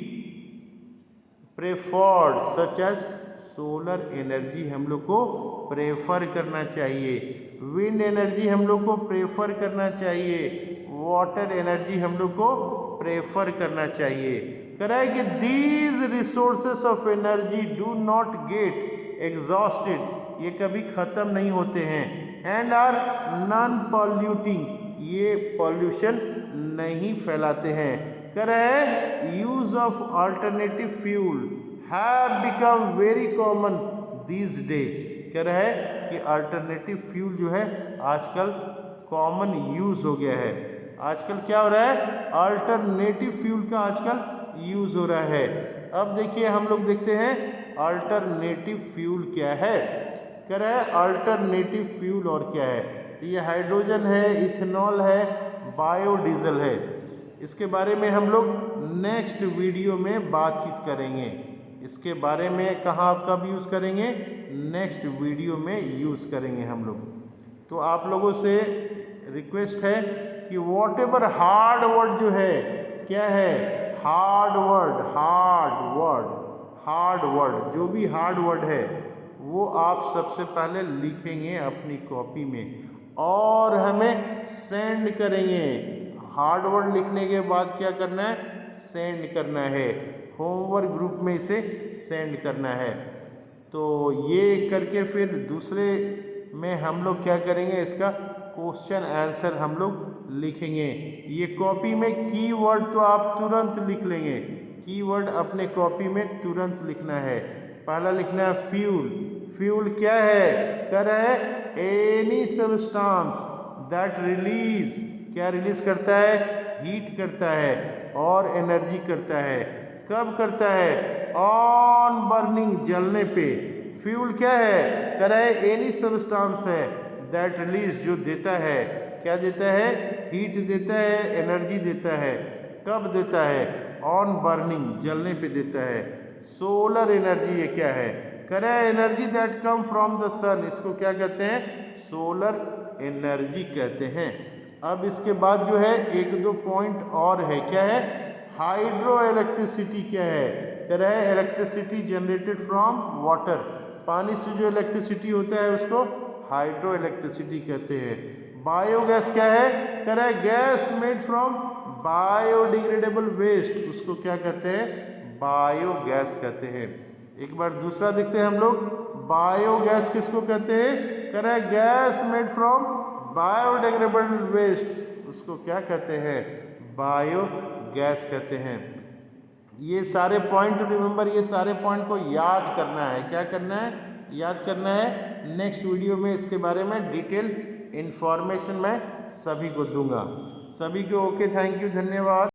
preferred, such as solar energy हम लोग को प्रेफर करना चाहिए, विंड एनर्जी हम लोग को प्रेफर करना चाहिए, वाटर एनर्जी हम लोग को प्रेफर करना चाहिए। कह रहा है कि these resources of energy do not get exhausted, ये कभी ख़त्म नहीं होते हैं, एंड आर नॉन पॉल्यूटिंग, ये पॉल्यूशन नहीं फैलाते हैं। कह रहा है use of alternative fuel have become very common these day, कह रहा है कि अल्टरनेटिव फ्यूल जो है आजकल कॉमन यूज़ हो गया है। आजकल क्या हो रहा है, अल्टरनेटिव फ्यूल का आजकल यूज़ हो रहा है। अब देखिए हम लोग देखते हैं अल्टरनेटिव फ्यूल क्या है। कह रहा है अल्टरनेटिव फ्यूल और क्या है, तो ये हाइड्रोजन है, इथेनॉल है, बायोडीजल है। इसके बारे में हम लोग नेक्स्ट वीडियो में बातचीत करेंगे। इसके बारे में कहाँ कब यूज़ करेंगे, नेक्स्ट वीडियो में यूज़ करेंगे हम लोग। तो आप लोगों से रिक्वेस्ट है कि वॉट एवर हार्ड वर्ड जो है, क्या है, हार्ड वर्ड जो भी हार्ड वर्ड है वो आप सबसे पहले लिखेंगे अपनी कॉपी में और हमें सेंड करेंगे। हार्ड वर्ड लिखने के बाद क्या करना है, सेंड करना है, होमवर्क ग्रुप में इसे सेंड करना है। तो ये करके फिर दूसरे में हम लोग क्या करेंगे, इसका क्वेश्चन आंसर हम लोग लिखेंगे। ये कॉपी में कीवर्ड तो आप तुरंत लिख लेंगे, कीवर्ड अपने कॉपी में तुरंत लिखना है। पहला लिखना है फ्यूल, फ्यूल क्या है, कह रहा है एनी सब्सटेंस दैट रिलीज, क्या रिलीज करता है, हीट करता है और एनर्जी करता है। कब करता है, ऑन बर्निंग, जलने पे। फ्यूल क्या है, कह रहा है एनी सब्सटेंस है दैट रिलीज, जो देता है, क्या देता है, हीट देता है, एनर्जी देता है। कब देता है, ऑन बर्निंग, जलने पे देता है। सोलर एनर्जी ये क्या है, कह रहा है energy that come from the sun, इसको क्या कहते हैं, सोलर एनर्जी कहते हैं। अब इसके बाद जो है एक दो पॉइंट और है, क्या है, हाइड्रो इलेक्ट्रिसिटी क्या है, कह रहा है इलेक्ट्रिसिटी जनरेटेड फ्रॉम वाटर, पानी से जो इलेक्ट्रिसिटी होता है उसको हाइड्रो इलेक्ट्रिसिटी कहते हैं। बायोगैस क्या है, कह रहा है gas made from biodegradable waste, उसको क्या कहते हैं, बायोगैस कहते हैं। एक बार दूसरा देखते हैं हम लोग, बायोगैस किसको कहते हैं, कह रहा है gas made from biodegradable waste, उसको क्या कहते हैं, बायोगैस कहते हैं। ये सारे पॉइंट रिमेंबर, ये सारे पॉइंट को याद करना है, क्या करना है, याद करना है। नेक्स्ट वीडियो में इसके बारे में डिटेल इन्फॉर्मेशन मैं सभी को दूंगा। सभी को ओके, थैंक यू, धन्यवाद।